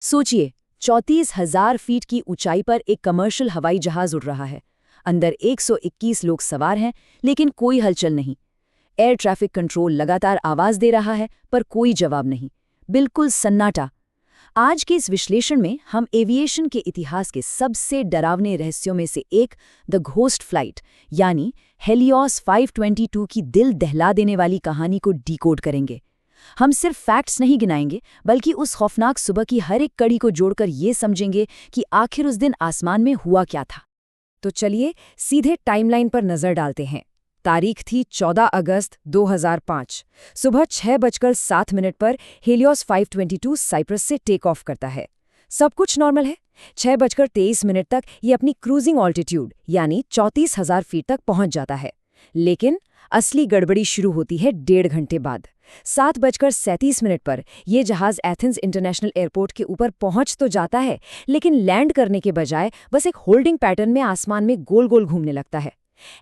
सोचिए, 34,000 फीट की ऊंचाई पर एक कमर्शियल हवाई जहाज उड़ रहा है। अंदर 121 लोग सवार हैं, लेकिन कोई हलचल नहीं। एयर ट्रैफिक कंट्रोल लगातार आवाज दे रहा है, पर कोई जवाब नहीं। बिल्कुल सन्नाटा। आज के इस विश्लेषण में हम एविएशन के इतिहास के सबसे डरावने रहस्यों में से एक, द घोस्ट फ्लाइट यानी हेलियोस 522 की दिल दहला देने वाली कहानी को डिकोड करेंगे। हम सिर्फ फैक्ट्स नहीं गिनाएंगे, बल्कि उस खौफनाक सुबह की हर एक कड़ी को जोड़कर ये समझेंगे कि आखिर उस दिन आसमान में हुआ क्या था। तो चलिए सीधे टाइमलाइन पर नजर डालते हैं। तारीख थी 14 अगस्त 2005। सुबह 6:07 पर हेलियोस 522 साइप्रस से टेक ऑफ करता है। सब कुछ नॉर्मल है। 6:23 तक ये अपनी क्रूजिंग ऑल्टीट्यूड यानी 34,000 फीट तक पहुंच जाता है। लेकिन असली गड़बड़ी शुरू होती है 1.5 घंटे बाद। 7:37 पर यह जहाज एथेंस इंटरनेशनल एयरपोर्ट के ऊपर पहुंच तो जाता है, लेकिन लैंड करने के बजाय बस एक होल्डिंग पैटर्न में आसमान में गोल गोल घूमने लगता है।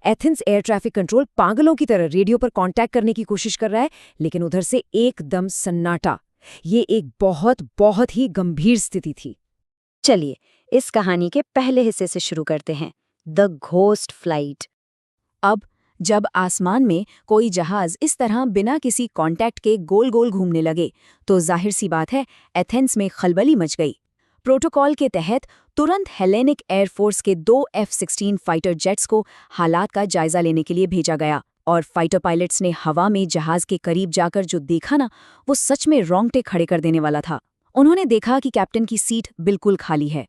एथेंस एयर ट्रैफिक कंट्रोल पागलों की तरह रेडियो पर कांटेक्ट करने की कोशिश कर रहा है, लेकिन उधर से एकदम सन्नाटा। ये एक बहुत बहुत ही गंभीर स्थिति थी। चलिए इस कहानी के पहले हिस्से से शुरू करते हैं, द घोस्ट फ्लाइट। अब जब आसमान में कोई जहाज इस तरह बिना किसी कांटेक्ट के गोल गोल घूमने लगे, तो जाहिर सी बात है एथेंस में खलबली मच गई। प्रोटोकॉल के तहत तुरंत हेलेनिक एयरफोर्स के 2 F-16 फाइटर जेट्स को हालात का जायजा लेने के लिए भेजा गया, और फाइटर पायलट्स ने हवा में जहाज के करीब जाकर जो देखा ना, वो सच में रोंगटे खड़े कर देने वाला था। उन्होंने देखा कि कैप्टन की सीट बिल्कुल खाली है।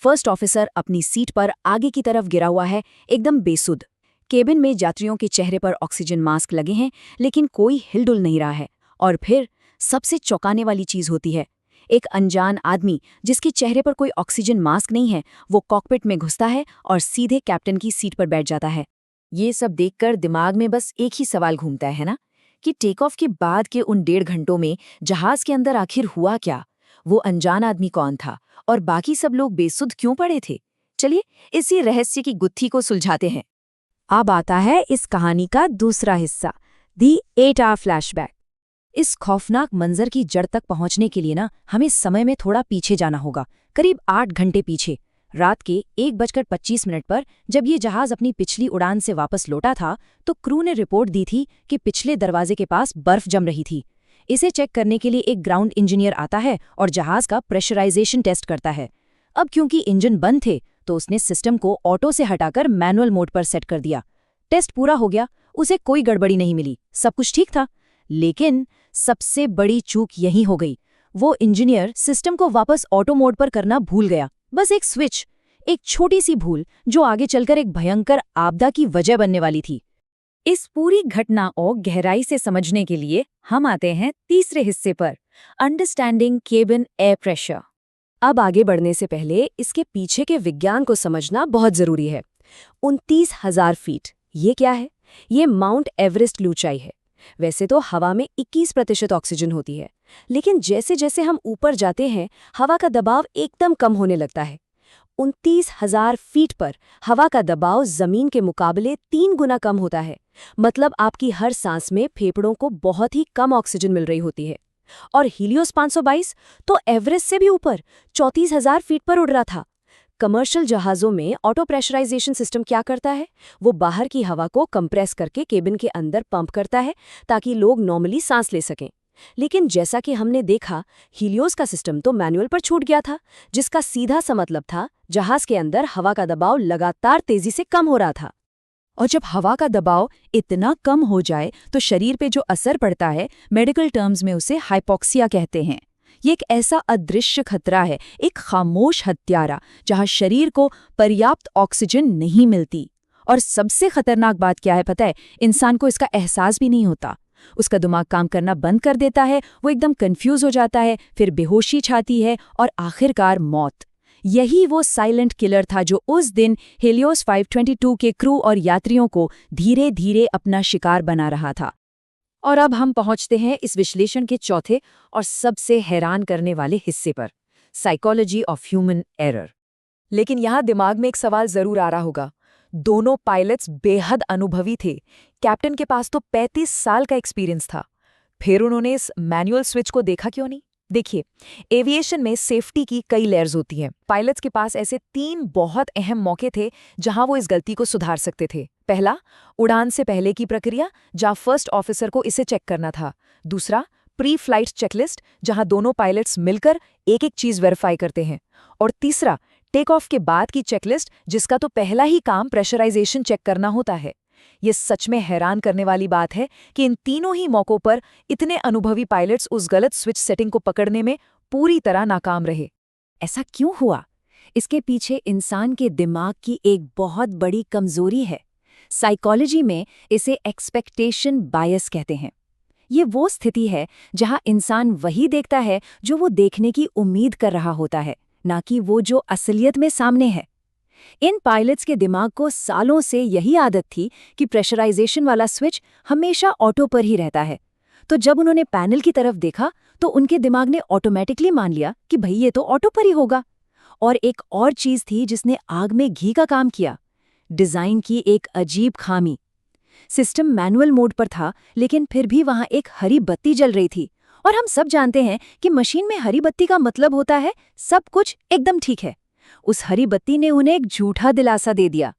फर्स्ट ऑफिसर अपनी सीट पर आगे की तरफ गिरा हुआ है, एकदम बेसुध। केबिन में यात्रियों के चेहरे पर ऑक्सीजन मास्क लगे हैं, लेकिन कोई हिलडुल नहीं रहा है। और फिर सबसे चौंकाने वाली चीज होती है, एक अनजान आदमी जिसके चेहरे पर कोई ऑक्सीजन मास्क नहीं है, वो कॉकपिट में घुसता है और सीधे कैप्टन की सीट पर बैठ जाता है। ये सब देखकर दिमाग में बस एक ही सवाल घूमता है ना, कि टेक ऑफ के बाद के उन 1.5 घंटों में जहाज के अंदर आखिर हुआ क्या? वो अनजान आदमी कौन था, और बाकी सब लोग बेसुध क्यों पड़े थे? चलिए इसी रहस्य की गुत्थी को सुलझाते हैं। अब आता है इस कहानी का दूसरा हिस्सा, दी 8 आवर फ्लैशबैक। इस खौफनाक मंजर की जड़ तक पहुंचने के लिए ना हमें समय में थोड़ा पीछे जाना होगा, करीब 8 घंटे पीछे। रात के 1:25 पर जब ये जहाज अपनी पिछली उड़ान से वापस लौटा था, तो क्रू ने रिपोर्ट दी थी कि पिछले दरवाजे के पास बर्फ जम रही थी। इसे चेक करने के लिए एक ग्राउंड इंजीनियर आता है और जहाज का प्रेशराइजेशन टेस्ट करता है। अब क्योंकि इंजन बंद थे, तो उसने सिस्टम को ऑटो से हटाकर मैनुअल मोड पर सेट कर दिया। टेस्ट पूरा हो गया, उसे कोई गड़बड़ी नहीं मिली, सब कुछ ठीक था। लेकिन सबसे बड़ी चूक यही हो गई। वो इंजीनियर सिस्टम को वापस ऑटो मोड पर करना भूल गया। बस एक स्विच, एक छोटी सी भूल जो आगे चलकर एक भयंकर आपदा की वजह बनने वाली थी। इस पूरी घटना को गहराई से समझने के लिए हम आते हैं तीसरे हिस्से पर, अंडरस्टैंडिंग केबिन एयर प्रेशर। अब आगे बढ़ने से पहले इसके पीछे के विज्ञान को समझना बहुत जरूरी है। 29,000 फीट, ये क्या है? ये माउंट एवरेस्ट की ऊंचाई है। वैसे तो हवा में 21% ऑक्सीजन होती है, लेकिन जैसे जैसे हम ऊपर जाते हैं, हवा का दबाव एकदम कम होने लगता है। 29,000 फीट पर हवा का दबाव जमीन के मुकाबले 3 गुना कम होता है। मतलब आपकी हर सांस में फेफड़ों को बहुत ही कम ऑक्सीजन मिल रही होती है। और हीलियोस 522 तो एवरेस्ट से भी ऊपर 34,000 फीट पर उड़ रहा था। कमर्शियल जहाज़ों में ऑटो प्रेशराइजेशन सिस्टम क्या करता है? वो बाहर की हवा को कंप्रेस करके केबिन के अंदर पंप करता है, ताकि लोग नॉर्मली सांस ले सकें। लेकिन जैसा कि हमने देखा, हीलियोस का सिस्टम तो मैनुअल पर छूट गया था, जिसका सीधा सा मतलब था जहाज के अंदर हवा का दबाव लगातार तेजी से कम हो रहा था। और जब हवा का दबाव इतना कम हो जाए, तो शरीर पे जो असर पड़ता है, मेडिकल टर्म्स में उसे हाइपोक्सिया कहते हैं। ये एक ऐसा अदृश्य खतरा है, एक खामोश हत्यारा, जहां शरीर को पर्याप्त ऑक्सीजन नहीं मिलती। और सबसे खतरनाक बात क्या है पता है? इंसान को इसका एहसास भी नहीं होता। उसका दिमाग काम करना बंद कर देता है, वो एकदम कंफ्यूज हो जाता है, फिर बेहोशी छाती है और आखिरकार मौत। यही वो साइलेंट किलर था जो उस दिन हेलियोस 522 के क्रू और यात्रियों को धीरे धीरे अपना शिकार बना रहा था। और अब हम पहुंचते हैं इस विश्लेषण के चौथे और सबसे हैरान करने वाले हिस्से पर, साइकोलॉजी ऑफ ह्यूमन एरर। लेकिन यहाँ दिमाग में एक सवाल जरूर आ रहा होगा। दोनों पायलट्स बेहद अनुभवी थे। कैप्टन के पास तो 35 साल का एक्सपीरियंस था। फिर उन्होंने इस मैनुअल स्विच को देखा क्यों नहीं? देखिए, एविएशन में सेफ्टी की कई लेयर्स होती हैं। पायलट्स के पास ऐसे 3 बहुत अहम मौके थे जहां वो इस गलती को सुधार सकते थे। पहला, उड़ान से पहले की प्रक्रिया, जहां फर्स्ट ऑफिसर को इसे चेक करना था। दूसरा, प्री फ्लाइट चेकलिस्ट, जहां दोनों पायलट्स मिलकर एक-एक चीज वेरीफाई करते हैं। और तीसरा, टेक ऑफ के बाद की चेकलिस्ट, जिसका तो पहला ही काम प्रेशराइजेशन चेक करना होता है। ये सच में हैरान करने वाली बात है कि इन तीनों ही मौकों पर इतने अनुभवी पायलट्स उस गलत स्विच सेटिंग को पकड़ने में पूरी तरह नाकाम रहे। ऐसा क्यों हुआ? इसके पीछे इंसान के दिमाग की एक बहुत बड़ी कमजोरी है। साइकोलॉजी में इसे एक्सपेक्टेशन बायस कहते हैं। ये वो स्थिति है जहां इंसान वही देखता है जो वो देखने की उम्मीद कर रहा होता है, ना कि वो जो असलियत में सामने है। इन पायलट्स के दिमाग को सालों से यही आदत थी कि प्रेशराइजेशन वाला स्विच हमेशा ऑटो पर ही रहता है। तो जब उन्होंने पैनल की तरफ देखा तो उनके दिमाग ने ऑटोमेटिकली मान लिया कि भाई ये तो ऑटो पर ही होगा। और एक और चीज थी जिसने आग में घी का काम किया, डिजाइन की एक अजीब खामी। सिस्टम मैनुअल मोड पर था, लेकिन फिर भी वहां एक हरी बत्ती जल रही थी। और हम सब जानते हैं कि मशीन में हरी बत्ती का मतलब होता है सब कुछ एकदम ठीक है। उस हरी बत्ती ने उन्हें एक झूठा दिलासा दे दिया।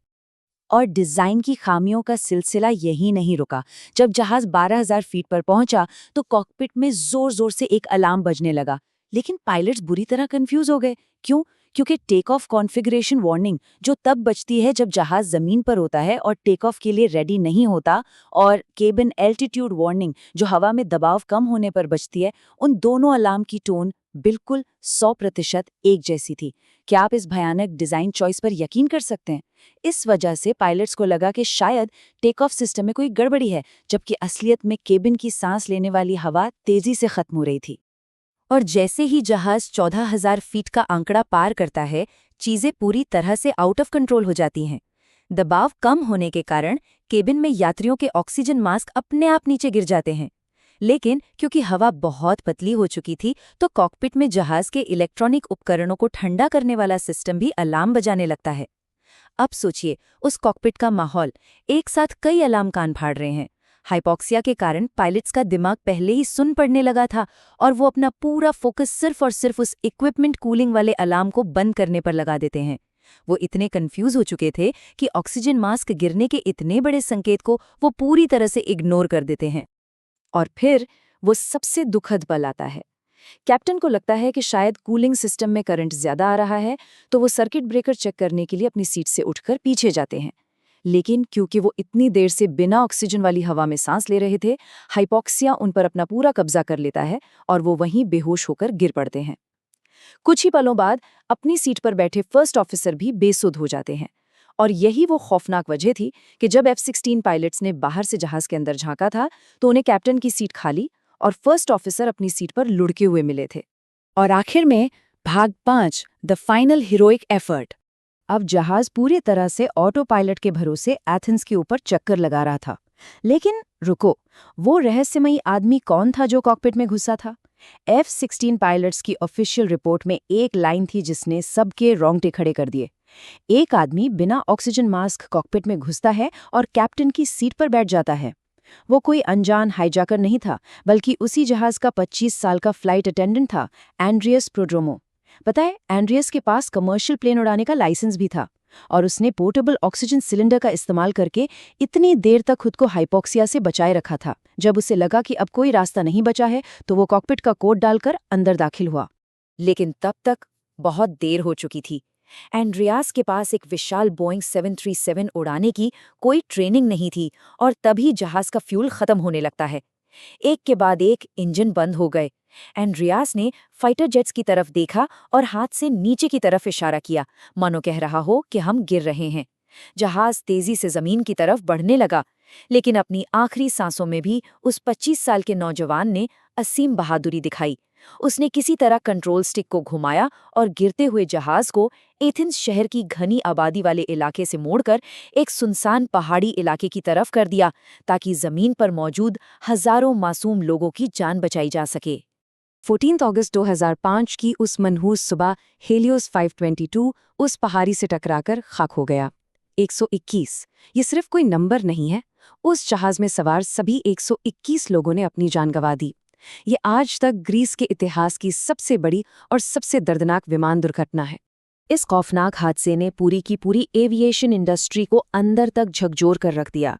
और डिजाइन की खामियों का सिलसिला यही नहीं रुका। जब जहाज 12,000 फीट पर पहुंचा तो कॉकपिट में जोर जोर से एक अलार्म बजने लगा। लेकिन पायलट्स बुरी तरह कंफ्यूज हो गए। क्यों? क्योंकि टेक ऑफ कॉन्फ़िगरेशन वार्निंग, जो तब बजती है जब जहाज जमीन पर होता है और टेक ऑफ के लिए रेडी नहीं होता, और केबिन एल्टीट्यूड वार्निंग, जो हवा में दबाव कम होने पर बजती है, उन दोनों अलार्म की टोन बिल्कुल 100% एक जैसी थी। क्या आप इस भयानक डिजाइन चॉइस पर यकीन कर सकते हैं? इस वजह से पायलट्स को लगा कि शायद टेक ऑफ सिस्टम में कोई गड़बड़ी है, जबकि असलियत में केबिन की सांस लेने वाली हवा तेजी से खत्म हो रही थी। और जैसे ही जहाज 14,000 फीट का आंकड़ा पार करता है, चीजें पूरी तरह से आउट ऑफ कंट्रोल हो जाती हैं। दबाव कम होने के कारण केबिन में यात्रियों के ऑक्सीजन मास्क अपने आप नीचे गिर जाते हैं। लेकिन क्योंकि हवा बहुत पतली हो चुकी थी, तो कॉकपिट में जहाज के इलेक्ट्रॉनिक उपकरणों को ठंडा करने वाला सिस्टम भी अलार्म बजाने लगता है। अब सोचिए, उस कॉकपिट का माहौल, एक साथ कई अलार्म कान फाड़ रहे हैं। हाइपोक्सिया के कारण पायलट्स का दिमाग पहले ही सुन पड़ने लगा था और वो अपना पूरा फोकस सिर्फ और सिर्फ उस इक्विपमेंट कूलिंग वाले अलार्म को बंद करने पर लगा देते हैं। वो इतने कंफ्यूज हो चुके थे कि ऑक्सीजन मास्क गिरने के इतने बड़े संकेत को वो पूरी तरह से इग्नोर कर देते हैं। और फिर वो सबसे दुखद पल आता है। कैप्टन को लगता है कि शायद कूलिंग सिस्टम में करंट ज्यादा आ रहा है, तो वो सर्किट ब्रेकर चेक करने के लिए अपनी सीट से उठकर पीछे जाते हैं। लेकिन क्योंकि वो इतनी देर से बिना ऑक्सीजन वाली हवा में सांस ले रहे थे, हाइपोक्सिया उन पर अपना पूरा कब्जा कर लेता है और वो वहीं बेहोश होकर गिर पड़ते हैं। कुछ ही पलों बाद अपनी सीट पर बैठे फर्स्ट ऑफिसर भी बेसुध हो जाते हैं। और यही वो खौफनाक वजह थी कि जब F-16 पायलट्स ने बाहर से जहाज के अंदर झांका था, तो उन्हें कैप्टन की सीट खाली और फर्स्ट ऑफिसर अपनी सीट पर लुढ़के हुए मिले थे। और आखिर में भाग 5, द फाइनल हीरोइक एफर्ट। अब जहाज पूरी तरह से ऑटो पायलट के भरोसे एथेंस के ऊपर चक्कर लगा रहा था। लेकिन रुको, वो रहस्यमयी आदमी कौन था जो कॉकपिट में घुसा था? F-16 पायलट्स की ऑफिशियल रिपोर्ट में एक लाइन थी जिसने सबके रोंगटे खड़े कर दिए। एक आदमी बिना ऑक्सीजन मास्क कॉकपिट में घुसता है और कैप्टन की सीट पर बैठ जाता है। वो कोई अनजान हाईजैकर नहीं था, बल्कि उसी जहाज का 25 साल का फ्लाइट अटेंडेंट था, एंड्रियस प्रोड्रोमो। पता है, एंड्रियस के पास कमर्शियल प्लेन उड़ाने का लाइसेंस भी था और उसने पोर्टेबल ऑक्सीजन सिलेंडर का इस्तेमाल करके इतनी देर तक खुद को हाइपोक्सिया से बचाए रखा था। जब उसे लगा कि अब कोई रास्ता नहीं बचा है, तो वो कॉकपिट का कोट डालकर अंदर दाखिल हुआ। लेकिन तब तक बहुत देर हो चुकी थी। एंड्रियास के पास एक विशाल बोइंग 737 उड़ाने की कोई ट्रेनिंग नहीं थी और तभी जहाज का फ्यूल खत्म होने लगता है। एक के बाद एक इंजन बंद हो गए। एंड्रियास ने फाइटर जेट्स की तरफ देखा और हाथ से नीचे की तरफ इशारा किया, मानो कह रहा हो कि हम गिर रहे हैं। जहाज तेजी से जमीन की तरफ बढ़ने लगा, लेकिन अपनी आखिरी सांसों में भी उस 25 साल के नौजवान ने असीम बहादुरी दिखाई। उसने किसी तरह कंट्रोल स्टिक को घुमाया और गिरते हुए जहाज को एथेंस शहर की घनी आबादी वाले इलाके से मोड़कर एक सुनसान पहाड़ी इलाके की तरफ कर दिया, ताकि जमीन पर मौजूद हजारों मासूम लोगों की जान बचाई जा सके। 14 अगस्त 2005 की उस मनहूस सुबह हेलियोस 522 उस पहाड़ी से टकराकर खाक हो गया। 121, ये सिर्फ कोई नंबर नहीं है। उस जहाज में सवार सभी 121 लोगों ने अपनी जान गंवा दी। ये आज तक ग्रीस के इतिहास की सबसे बड़ी और सबसे दर्दनाक विमान दुर्घटना है। इस खौफनाक हादसे ने पूरी की पूरी एविएशन इंडस्ट्री को अंदर तक झकझोर कर रख दिया।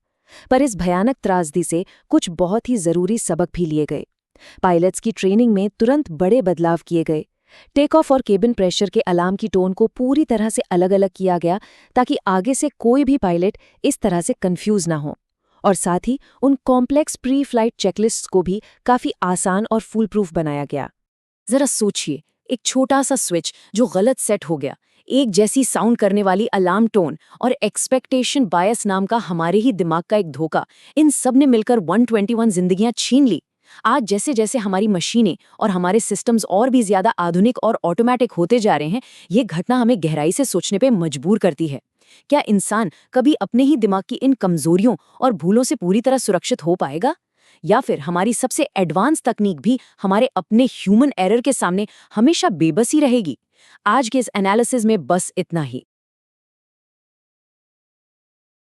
पर इस भयानक त्रासदी से कुछ बहुत ही जरूरी सबक भी लिए गए। पायलट्स की ट्रेनिंग में तुरंत बड़े बदलाव किए गए। टेक ऑफ और केबिन प्रेशर के अलार्म की टोन को पूरी तरह से अलग-अलग किया गया ताकि आगे से कोई भी पायलट इस तरह से कंफ्यूज ना हो। और साथ ही उन कॉम्प्लेक्स प्री फ्लाइट चेकलिस्ट्स को भी काफी आसान और फुल प्रूफ बनाया गया। जरा सोचिए, एक छोटा सा स्विच जो गलत सेट हो गया, एक जैसी साउंड करने वाली अलार्म टोन और एक्सपेक्टेशन बायस नाम का हमारे ही दिमाग का एक धोखा, इन सब ने मिलकर 121 जिंदगियां छीन ली। आज जैसे जैसे हमारी मशीनें और हमारे सिस्टम्स और भी ज्यादा आधुनिक और ऑटोमेटिक होते जा रहे हैं, ये घटना हमें गहराई से सोचने पे मजबूर करती है। क्या इंसान कभी अपने ही दिमाग की इन कमजोरियों और भूलों से पूरी तरह सुरक्षित हो पाएगा? या फिर हमारी सबसे एडवांस तकनीक भी हमारे अपने ह्यूमन एरर के सामने हमेशा बेबस ही रहेगी? आज के इस एनालिसिस में बस इतना ही।